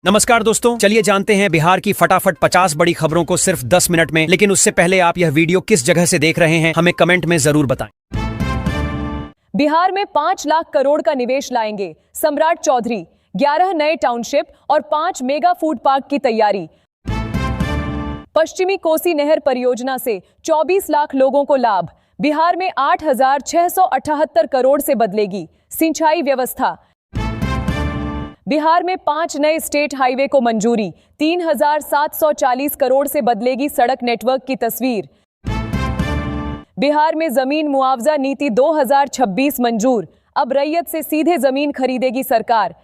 नमस्कार दोस्तों, चलिए जानते हैं बिहार की फटाफट 50 बड़ी खबरों को सिर्फ 10 मिनट में। लेकिन उससे पहले आप यह वीडियो किस जगह से देख रहे हैं हमें कमेंट में जरूर बताएं। बिहार में 5 लाख करोड़ का निवेश लाएंगे सम्राट चौधरी। 11 नए टाउनशिप और 5 मेगा फूड पार्क की तैयारी। पश्चिमी कोसी नहर परियोजना से 24 लाख लोगों को लाभ। बिहार में 8,678 करोड़ से बदलेगी सिंचाई व्यवस्था। बिहार में 5 नए स्टेट हाईवे को मंजूरी। 3,740 करोड़ से बदलेगी सड़क नेटवर्क की तस्वीर। बिहार में जमीन मुआवजा नीति 2026 मंजूर। अब रैयत से सीधे जमीन खरीदेगी सरकार।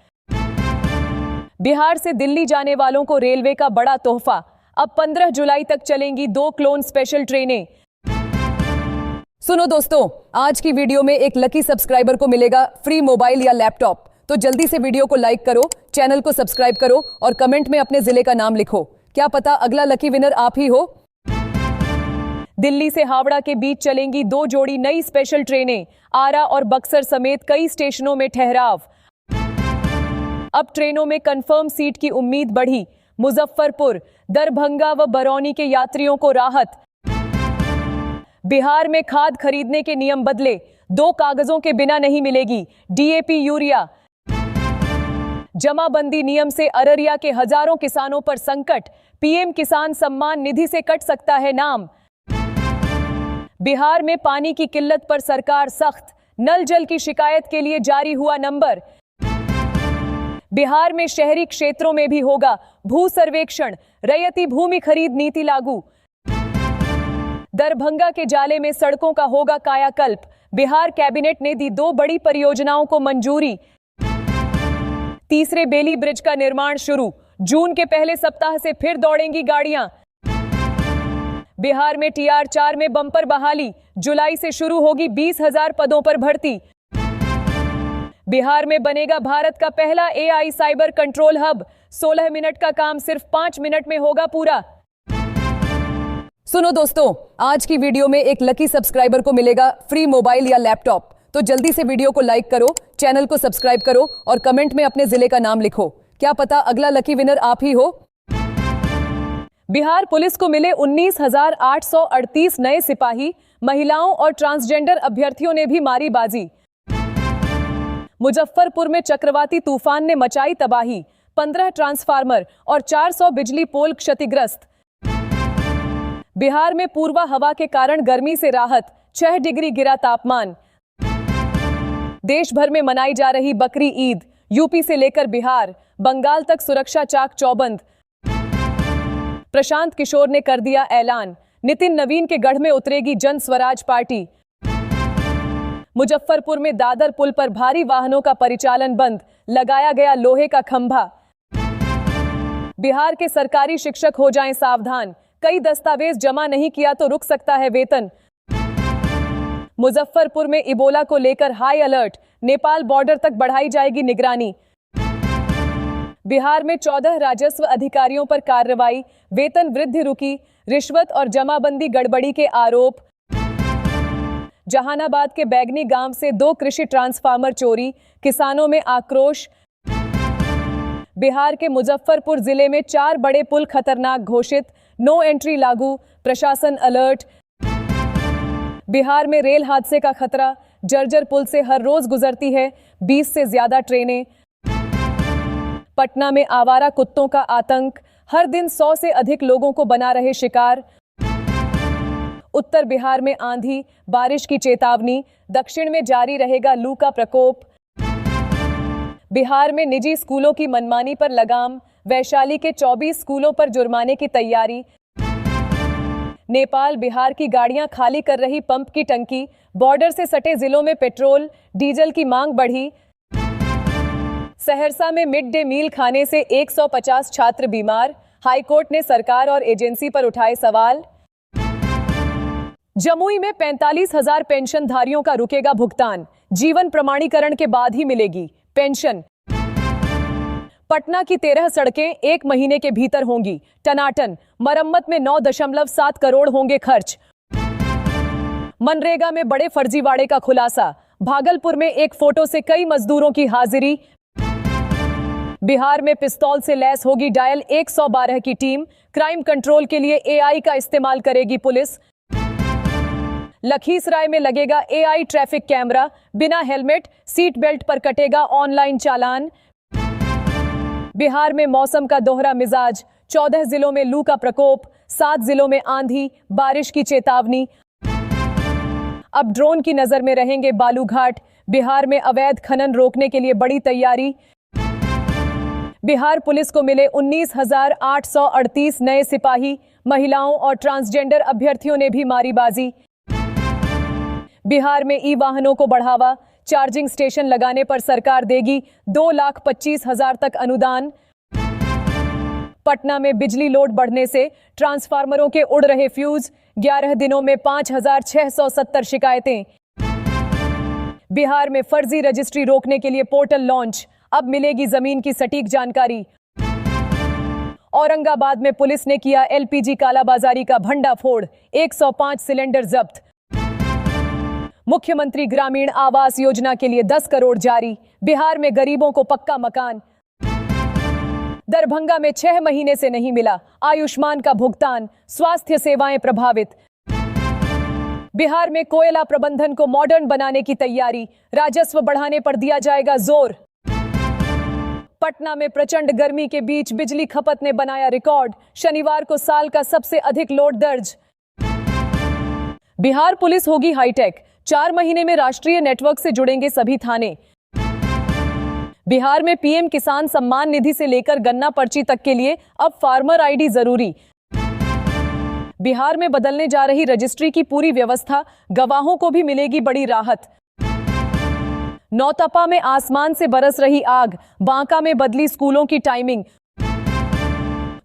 बिहार से दिल्ली जाने वालों को रेलवे का बड़ा तोहफा। अब 15 जुलाई तक चलेंगी 2 क्लोन स्पेशल ट्रेनें। सुनो दोस्तों, आज की वीडियो में एक लकी सब्सक्राइबर को मिलेगा फ्री मोबाइल या लैपटॉप। तो जल्दी से वीडियो को लाइक करो, चैनल को सब्सक्राइब करो और कमेंट में अपने जिले का नाम लिखो। क्या पता अगला लकी विनर आप ही हो। दिल्ली से हावड़ा के बीच चलेंगी 2 जोड़ी नई स्पेशल ट्रेनें। आरा और बक्सर समेत कई स्टेशनों में ठहराव। अब ट्रेनों में कंफर्म सीट की उम्मीद बढ़ी। मुजफ्फरपुर, दरभंगा व बरौनी के यात्रियों को राहत। बिहार में खाद खरीदने के नियम बदले। 2 कागजों के बिना नहीं मिलेगी डीएपी यूरिया। जमाबंदी नियम से अररिया के हजारों किसानों पर संकट। पीएम किसान सम्मान निधि से कट सकता है नाम। बिहार में पानी की किल्लत पर सरकार सख्त। नल जल की शिकायत के लिए जारी हुआ नंबर। बिहार में शहरी क्षेत्रों में भी होगा भू सर्वेक्षण। रैयती भूमि खरीद नीति लागू। दरभंगा के जाले में सड़कों का होगा कायाकल्प। बिहार कैबिनेट ने दी 2 बड़ी परियोजनाओं को मंजूरी। तीसरे बेली ब्रिज का निर्माण शुरू। जून के पहले सप्ताह से फिर दौड़ेंगी गाड़ियां। बिहार में TR4 में बम्पर बहाली। जुलाई से शुरू होगी 20,000 पदों पर भर्ती। बिहार में बनेगा भारत का पहला AI cyber control hub. 16 minute का काम सिर्फ 5 मिनट में होगा पूरा। सुनो दोस्तों, आज की वीडियो में एक लकी सब्सक्राइबर को मिलेगा फ्री मोबाइल या लैपटॉप। तो जल्दी से वीडियो को लाइक करो, चैनल को सब्सक्राइब करो और कमेंट में अपने जिले का नाम लिखो। क्या पता अगला लकी विनर आप ही हो। बिहार पुलिस को मिले 19,838 नए सिपाही। महिलाओं और ट्रांसजेंडर अभ्यर्थियों ने भी मारी बाजी। मुजफ्फरपुर में चक्रवाती तूफान ने मचाई तबाही। 15 ट्रांसफार्मर और 400 बिजली पोल क्षतिग्रस्त। बिहार में पूर्वा हवा के कारण गर्मी से राहत। 6 डिग्री गिरा तापमान। देश भर में मनाई जा रही बकरी ईद। यूपी से लेकर बिहार, बंगाल तक सुरक्षा चाक चौबंद। प्रशांत किशोर ने कर दिया ऐलान। नितिन नवीन के गढ़ में उतरेगी जन स्वराज पार्टी। मुजफ्फरपुर में दादर पुल पर भारी वाहनों का परिचालन बंद। लगाया गया लोहे का खंभा। बिहार के सरकारी शिक्षक हो जाएं सावधान। कई दस्तावेज जमा नहीं किया तो रुक सकता है वेतन। मुजफ्फरपुर में इबोला को लेकर हाई अलर्ट। नेपाल बॉर्डर तक बढ़ाई जाएगी निगरानी। बिहार में 14 राजस्व अधिकारियों पर कार्रवाई। वेतन वृद्धि रुकी। रिश्वत और जमाबंदी गड़बड़ी के आरोप। जहानाबाद के बैगनी गांव से 2 कृषि ट्रांसफार्मर चोरी। किसानों में आक्रोश। बिहार के मुजफ्फरपुर जिले में 4 बड़े पुल खतरनाक घोषित। नो एंट्री लागू। प्रशासन अलर्ट। बिहार में रेल हादसे का खतरा। जर्जर पुल से हर रोज गुजरती है 20 से ज्यादा ट्रेनें। पटना में आवारा कुत्तों का आतंक। हर दिन 100 से अधिक लोगों को बना रहे शिकार। उत्तर बिहार में आंधी बारिश की चेतावनी। दक्षिण में जारी रहेगा लू का प्रकोप। बिहार में निजी स्कूलों की मनमानी पर लगाम। वैशाली के 24 स्कूलों पर जुर्माने की तैयारी। नेपाल बिहार की गाड़ियां खाली कर रही पंप की टंकी। बॉर्डर से सटे जिलों में पेट्रोल डीजल की मांग बढ़ी। सहरसा में मिड डे मील खाने से 150 छात्र बीमार। हाईकोर्ट ने सरकार और एजेंसी पर उठाए सवाल। जमुई में 45,000 पेंशनधारियों का रुकेगा भुगतान। जीवन प्रमाणीकरण के बाद ही मिलेगी पेंशन। पटना की 13 सड़कें 1 महीने के भीतर होंगी टनाटन। मरम्मत में 9.7 करोड़ होंगे खर्च। मनरेगा में बड़े फर्जीवाड़े का खुलासा। भागलपुर में एक फोटो से कई मजदूरों की हाजिरी। बिहार में पिस्तौल से लैस होगी डायल 112 की टीम। क्राइम कंट्रोल के लिए एआई का इस्तेमाल करेगी पुलिस। लखीसराय में लगेगा एआई ट्रैफिक कैमरा। बिना हेलमेट सीट बेल्ट पर कटेगा ऑनलाइन चालान। बिहार में मौसम का दोहरा मिजाज। 14 जिलों में लू का प्रकोप। 7 जिलों में आंधी बारिश की चेतावनी। अब ड्रोन की नजर में रहेंगे बालूघाट। बिहार में अवैध खनन रोकने के लिए बड़ी तैयारी। बिहार पुलिस को मिले 19,838 नए सिपाही। महिलाओं और ट्रांसजेंडर अभ्यर्थियों ने भी मारी बाजी। बिहार में ई वाहनों को बढ़ावा। चार्जिंग स्टेशन लगाने पर सरकार देगी 2,25,000 तक अनुदान। पटना में बिजली लोड बढ़ने से ट्रांसफार्मरों के उड़ रहे फ्यूज। 11 दिनों में 5,670 शिकायतें। बिहार में फर्जी रजिस्ट्री रोकने के लिए पोर्टल लॉन्च। अब मिलेगी जमीन की सटीक जानकारी। औरंगाबाद में पुलिस ने किया एलपीजी कालाबाजारी का भंडाफोड़। 105 सिलेंडर जब्त। मुख्यमंत्री ग्रामीण आवास योजना के लिए 10 करोड़ जारी। बिहार में गरीबों को पक्का मकान। दरभंगा में 6 महीने से नहीं मिला आयुष्मान का भुगतान। स्वास्थ्य सेवाएं प्रभावित। बिहार में कोयला प्रबंधन को मॉडर्न बनाने की तैयारी। राजस्व बढ़ाने पर दिया जाएगा जोर। पटना में प्रचंड गर्मी के बीच बिजली खपत ने बनाया रिकॉर्ड। शनिवार को साल का सबसे अधिक लोड दर्ज। बिहार पुलिस होगी हाईटेक। 4 महीने में राष्ट्रीय नेटवर्क से जुड़ेंगे सभी थाने। बिहार में पीएम किसान सम्मान निधि से लेकर गन्ना पर्ची तक के लिए अब फार्मर आईडी जरूरी। बिहार में बदलने जा रही रजिस्ट्री की पूरी व्यवस्था। गवाहों को भी मिलेगी बड़ी राहत। नौतपा में आसमान से बरस रही आग। बांका में बदली स्कूलों की टाइमिंग।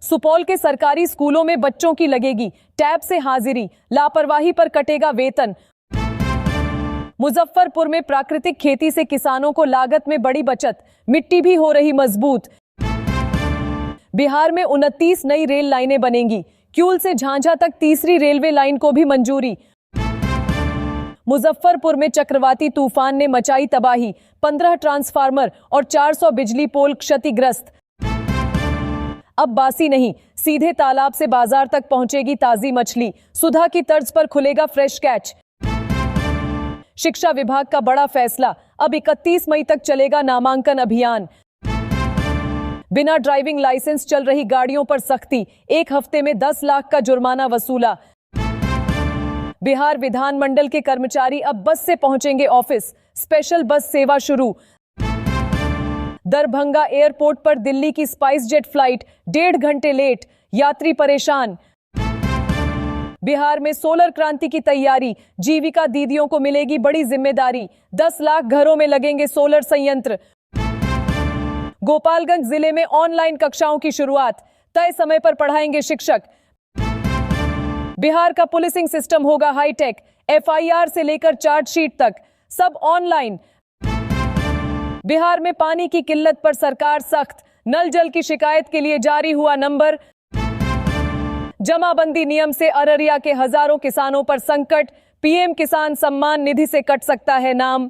सुपौल के सरकारी स्कूलों में बच्चों की लगेगी टैब से हाजिरी। लापरवाही पर कटेगा वेतन। मुजफ्फरपुर में प्राकृतिक खेती से किसानों को लागत में बड़ी बचत। मिट्टी भी हो रही मजबूत। बिहार में 29 नई रेल लाइनें बनेंगी। क्यूल से झांझा तक तीसरी रेलवे लाइन को भी मंजूरी। मुजफ्फरपुर में चक्रवाती तूफान ने मचाई तबाही। 15 ट्रांसफार्मर और 400 बिजली पोल क्षतिग्रस्त। अब बासी नहीं, सीधे तालाब से बाजार तक पहुंचेगी ताजी मछली। सुधा की तर्ज पर खुलेगा फ्रेश कैच। शिक्षा विभाग का बड़ा फैसला। अब 31 मई तक चलेगा नामांकन अभियान। बिना ड्राइविंग लाइसेंस चल रही गाड़ियों पर सख्ती। 1 हफ्ते में 10 लाख का जुर्माना वसूला। बिहार विधानमंडल के कर्मचारी अब बस से पहुंचेंगे ऑफिस। स्पेशल बस सेवा शुरू। दरभंगा एयरपोर्ट पर दिल्ली की स्पाइस जेट फ्लाइट 1.5 घंटे लेट। यात्री परेशान। बिहार में सोलर क्रांति की तैयारी। जीविका दीदियों को मिलेगी बड़ी जिम्मेदारी। 10 लाख घरों में लगेंगे सोलर संयंत्र। गोपालगंज जिले में ऑनलाइन कक्षाओं की शुरुआत। तय समय पर पढ़ाएंगे शिक्षक। बिहार का पुलिसिंग सिस्टम होगा हाईटेक। एफआईआर से लेकर चार्जशीट तक सब ऑनलाइन। बिहार में पानी की किल्लत पर सरकार सख्त। नल जल की शिकायत के लिए जारी हुआ नंबर। जमाबंदी नियम से अररिया के हजारों किसानों पर संकट। पीएम किसान सम्मान निधि से कट सकता है नाम।